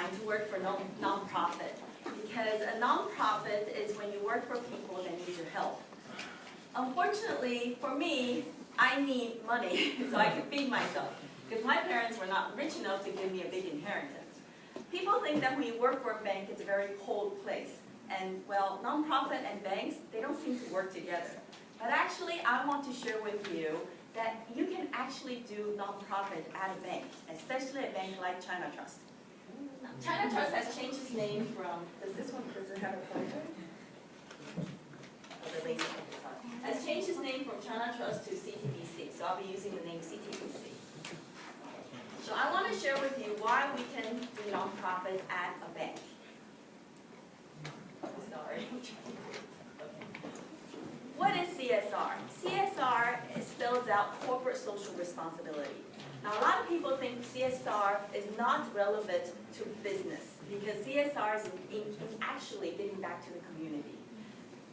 inclined to work for non-profit because a non-profit is when you work for people that need your help. Unfortunately, for me, I need money so I can feed myself because my parents were not rich enough to give me a big inheritance. People think that when you work for a bank, it's a very cold place. And well, non-profit and banks, they don't seem to work together. But actually, I want to share with you that you can actually do non-profit at a bank, especially a bank like ChinaTrust. ChinaTrust has changed its name from, does it have a pointer? Has changed its name from ChinaTrust to CTBC, so I'll be using the name CTBC. So I want to share with you why we can do non-profit at a bank. Sorry. What is CSR? CSR spells out corporate social responsibility. Now, a lot of people think CSR is not relevant to business because CSR is actually giving back to the community.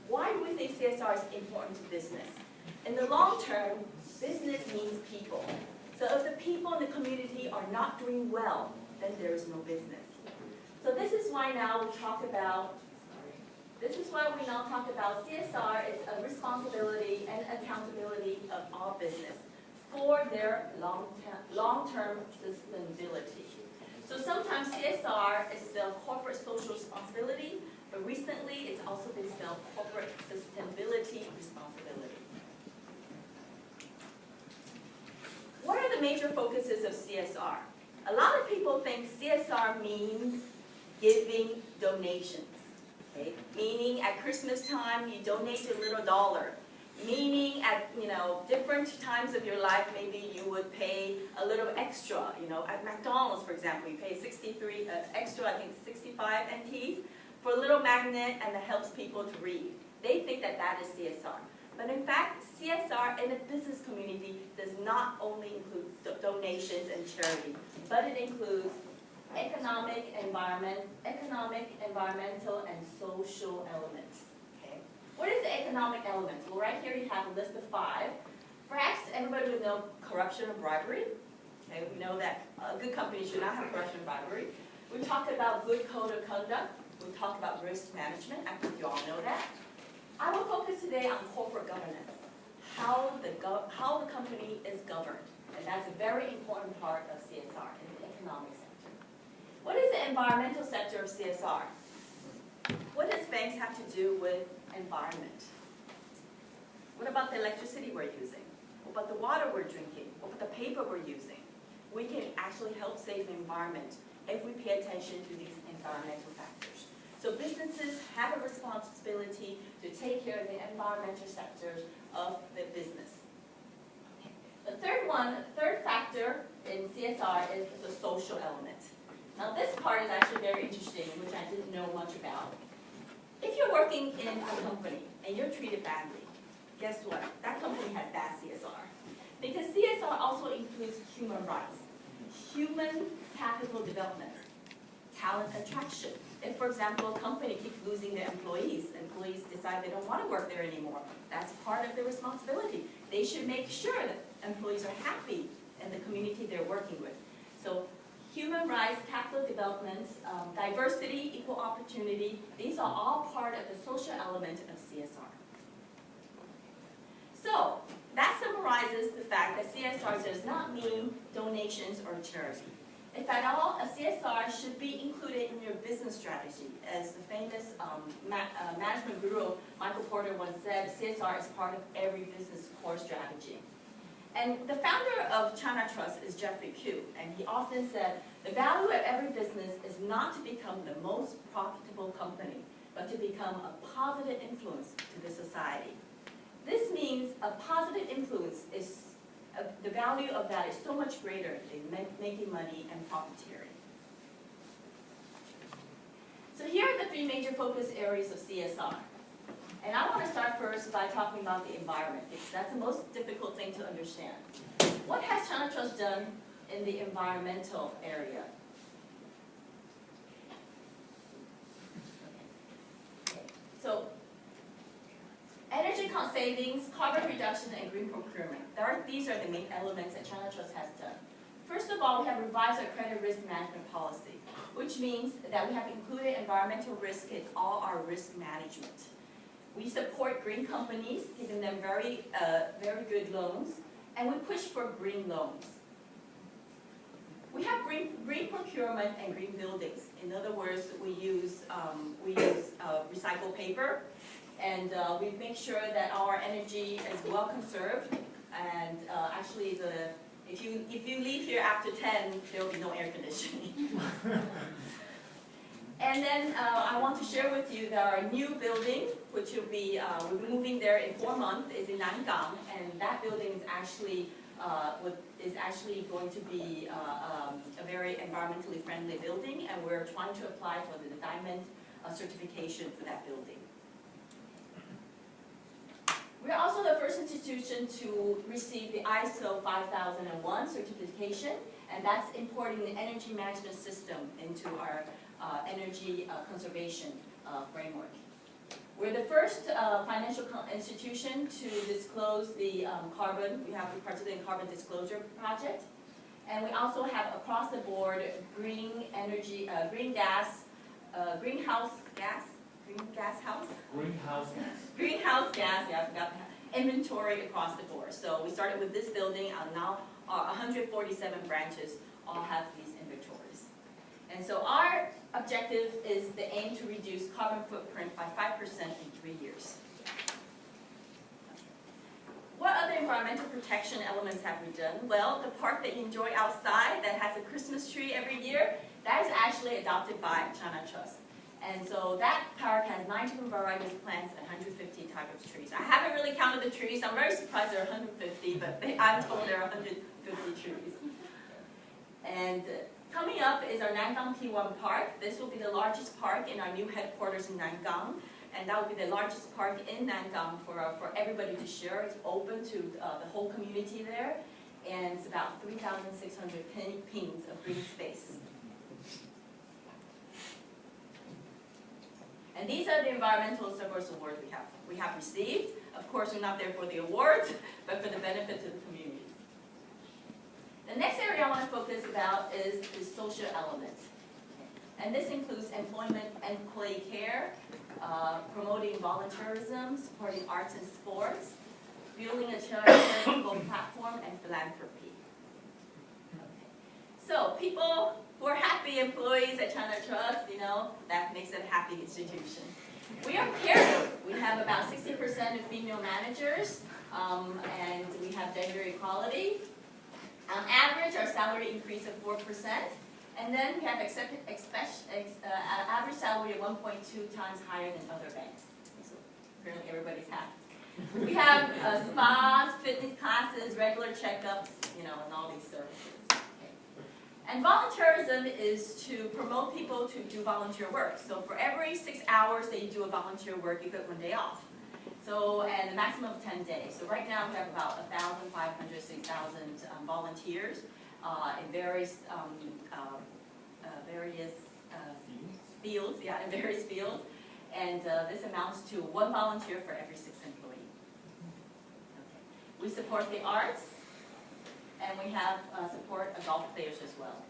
Why do we think CSR is important to business? In the long term, business means people. So if the people in the community are not doing well, then there is no business. So this is why now we talk about CSR is a responsibility and accountability of all business for their long-term sustainability. So sometimes CSR is spelled corporate social responsibility, but recently it's also been spelled corporate sustainability responsibility. What are the major focuses of CSR? A lot of people think CSR means giving donations. Okay? Meaning at Christmas time you donate a little dollar. Meaning at different times of your life maybe you would pay a little extra. At McDonald's, for example, you pay 63 extra, I think 65 NTs for a little magnet, and that helps people to read. They think that that is CSR. But in fact, CSR in the business community does not only include donations and charity, but it includes economic, environmental, and social elements. Okay. What is the economic elements? Well, right here you have a list of 5. Perhaps everybody would know corruption or bribery. Okay, we know that a good company should not have corruption or bribery. We talked about good code of conduct. We talked about risk management. I think you all know that. I will focus today on corporate governance, how the company is governed. And that's a very important part of CSR in the economic sector. What is the environmental sector of CSR? What does banks have to do with environment? What about the electricity we're using? What about the water we're drinking? What about the paper we're using? We can actually help save the environment if we pay attention to these environmental factors. So businesses have a responsibility to take care of the environmental sectors of the business. The third factor in CSR is the social element. Now this part is actually very interesting, which I didn't know much about. If you're working in a company and you're treated badly, guess what? That company has bad CSR. Because CSR also includes human rights, human capital development, talent attraction. If, for example, a company keeps losing their employees decide they don't want to work there anymore, that's part of their responsibility. They should make sure that employees are happy in the community they're working with. So human rights, capital development, diversity, equal opportunity, these are all part of the social element of CSR. So that summarizes the fact that CSR does not mean donations or charity. If at all, a CSR should be included in your business strategy. As the famous management guru Michael Porter once said, CSR is part of every business core strategy. And the founder of ChinaTrust is Jeffrey Q, and he often said, the value of every business is not to become the most profitable company, but to become a positive influence to the society. This means a positive influence is the value of that is so much greater than making money and profiteering. So here are the 3 major focus areas of CSR. And I want to start first by talking about the environment, because that's the most difficult thing to understand. What has ChinaTrust done in the environmental area? Okay. So, energy cost savings, carbon reduction, and green procurement. These are the main elements that ChinaTrust has done. First of all, we have revised our credit risk management policy. which means that we have included environmental risk in all our risk management. We support green companies, giving them very good loans, and we push for green loans. We have green procurement and green buildings. In other words, we use recycled paper, and we make sure that our energy is well conserved. And actually, if you leave here after 10, there will be no air conditioning. And then I want to share with you that our new building, which will be we'll be moving there in 4 months, is in Nangang, and that building is actually going to be a very environmentally friendly building, and we're trying to apply for the diamond certification for that building. We're also the first institution to receive the ISO 5001 certification, and that's importing the energy management system into our energy conservation framework. We're the first financial institution to disclose the carbon. We have participated in Carbon Disclosure Project. And we also have across the board green energy, greenhouse gas, yeah, I forgot that, inventory across the board. So we started with this building, and now 147 branches all have these inventories. And so our objective is the aim to reduce carbon footprint by 5% in 3 years. What other environmental protection elements have we done? Well, the park that you enjoy outside that has a Christmas tree every year, that is actually adopted by ChinaTrust. And so that park has 9 different varieties of plants and 150 types of trees. I haven't really counted the trees. I'm very surprised there are 150, but I'm told there are 150 trees. And coming up is our Nangang P1 Park. This will be the largest park in our new headquarters in Nangang. And that will be the largest park in Nangang for everybody to share. It's open to the whole community there. And it's about 3,600 pings of green space. And these are the environmental service awards we have received. Of course, we're not there for the awards, but for the benefit to the community. The next area I want to focus about is the social element. And this includes employment and employee care, promoting volunteerism, supporting arts and sports, building a charitable platform, and philanthropy. Okay. So people who are happy employees at ChinaTrust, you know, that makes it a happy institution. We are caring. We have about 60% of female managers, and we have gender equality. On average, our salary increase of 4%. And then we have average salary of 1.2 times higher than other banks. So apparently everybody's happy. We have spas, fitness classes, regular checkups, you know, and all these services. Okay. And volunteerism is to promote people to do volunteer work. So for every 6 hours that you do a volunteer work, you get 1 day off. So, and a maximum of 10 days. So right now we have about 1,500, 6,000 volunteers in various fields, yeah, in various fields. And this amounts to 1 volunteer for every 6 employees. Okay. We support the arts, and we have support adult players as well.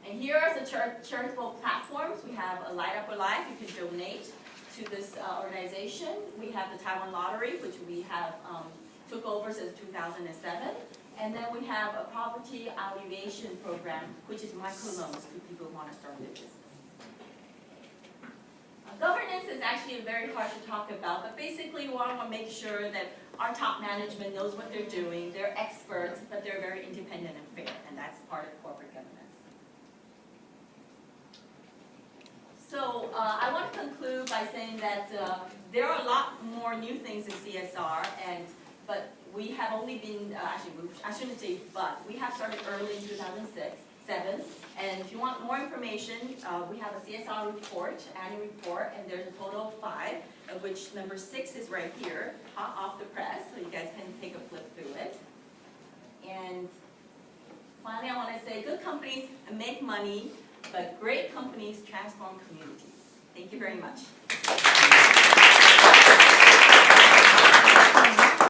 And here are the charitable platforms. We have a Light Up a Life. You can donate to this organization. We have the Taiwan Lottery, which we have took over since 2007. And then we have a poverty alleviation program, which is microloans to people who want to start their business. Governance is actually very hard to talk about, but basically we want to make sure that our top management knows what they're doing. They're experts, but they're very independent and fair, and that's part of corporate governance. So I want to conclude by saying that there are a lot more new things in CSR, but we have only been, I shouldn't say but, we have started early in 2007, and if you want more information, we have a CSR report, annual report, and there's a total of 5, of which number 6 is right here, hot off the press, so you guys can take a flip through it. And finally, I want to say good companies make money, but great companies transform communities. Thank you very much.